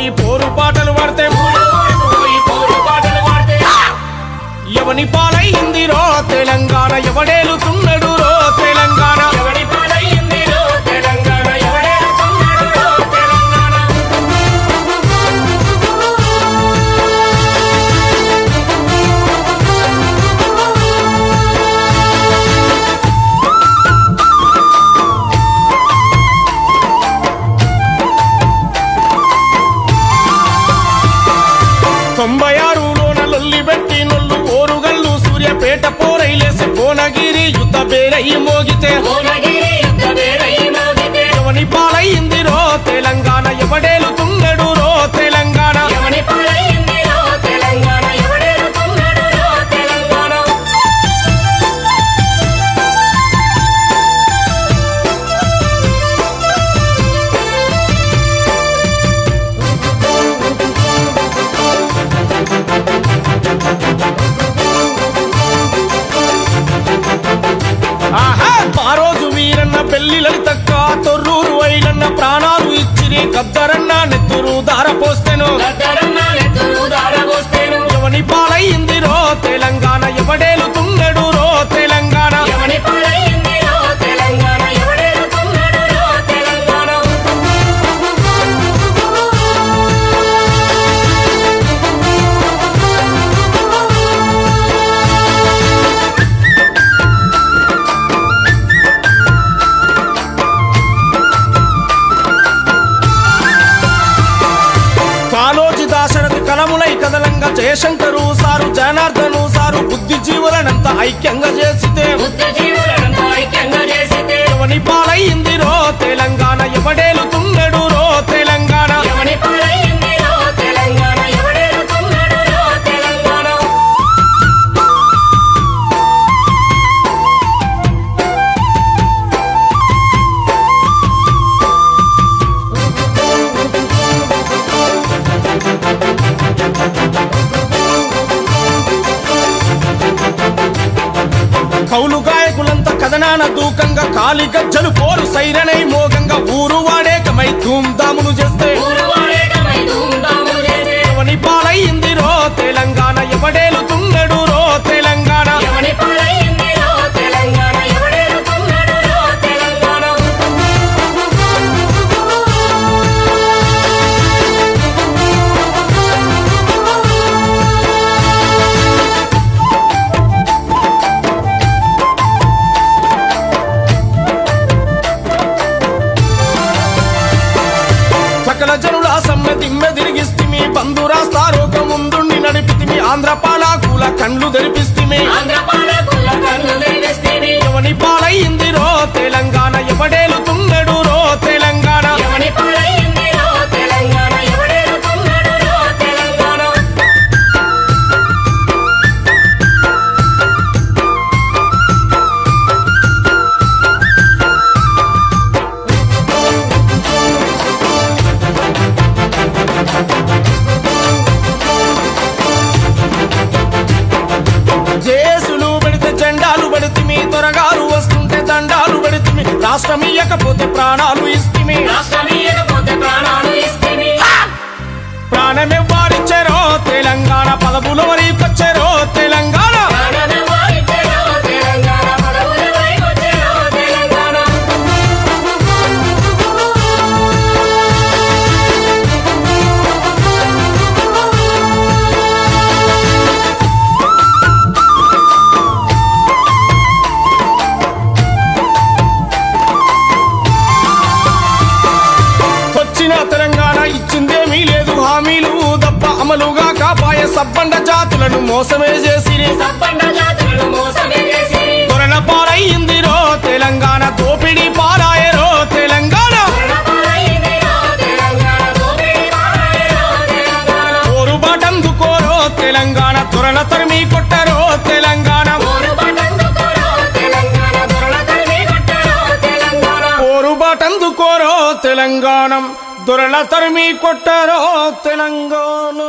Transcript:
పోయి పోరు పాటలు పడితే ఎవని పాలైంది రో తెలంగాణ ఎవడేలుతున్నాడు రో తెలంగాణ పేట పోరైలేసి భువనగిరి యుద్ధ బేరయ్యి మోగితే ఎవని పాలైంది రో తెలంగాణ ఎవడేలుతున్నాడు రో తెలంగాణ పెళ్లి లలితక్క తొర్రూరు అయినన్న ప్రాణాలు ఇచ్చిరి గద్దరన్న నెత్తురు దార పోస్తేను ఎవని పాలైంది రో తెలంగాణ ఎవడేలుతున్నాడు రో తెలంగాణ కదలంగా జయశంకరు సారు జనార్దను సారు బుద్ధిజీవులనంతా ఐక్యంగా చేసితే ఎవని పాలైంది రో తెలంగాణ ఎవడేలుతున్నాడు రో తెలంగాణ కౌలు గాయకులంతా కథనాన దూకంగా కాలి గజ్జలు పోరు సైరనై మోగంగా ఊరు వాడేకమై ధూమ్ధాములు చేస్తే ఎవని పాలైంది రో తెలంగాణ ఎవడేలుతున్నాడు రో తెలంగాణ జనుల సమ్మె తిరిగిస్తిమి బంధు రాస్తారోక ముందుండి నడిపితిమి ఆంధ్ర పాలకుల కండ్లు తెరిపిస్తిమి ఎవని పాలైంది రో తెలంగాణ ఎవడేలుతున్నాడు రో తెలంగాణ రాష్ట్రం ఇయ్యకపోతే ప్రాణాలు ఇస్తిమి ప్రాణమే వారిచ్చారో తెలంగాణ పదవుల వరికొచ్చారో తెలంగాణ అమలుగా కాపాయ సబ్బండ జాతులను మోసమే చేసిరి దొరల పాలైంది రో తెలంగాణ దోపిడీ పారాయ రో తెలంగాణ పోరుబాటందుకోరో తెలంగాణ దొరల తరిమి కొట్టరో తెలంగాణ పోరుబాటందుకోరో తెలంగాణ దొరల తరిమి కొట్టరో తెలంగాణ.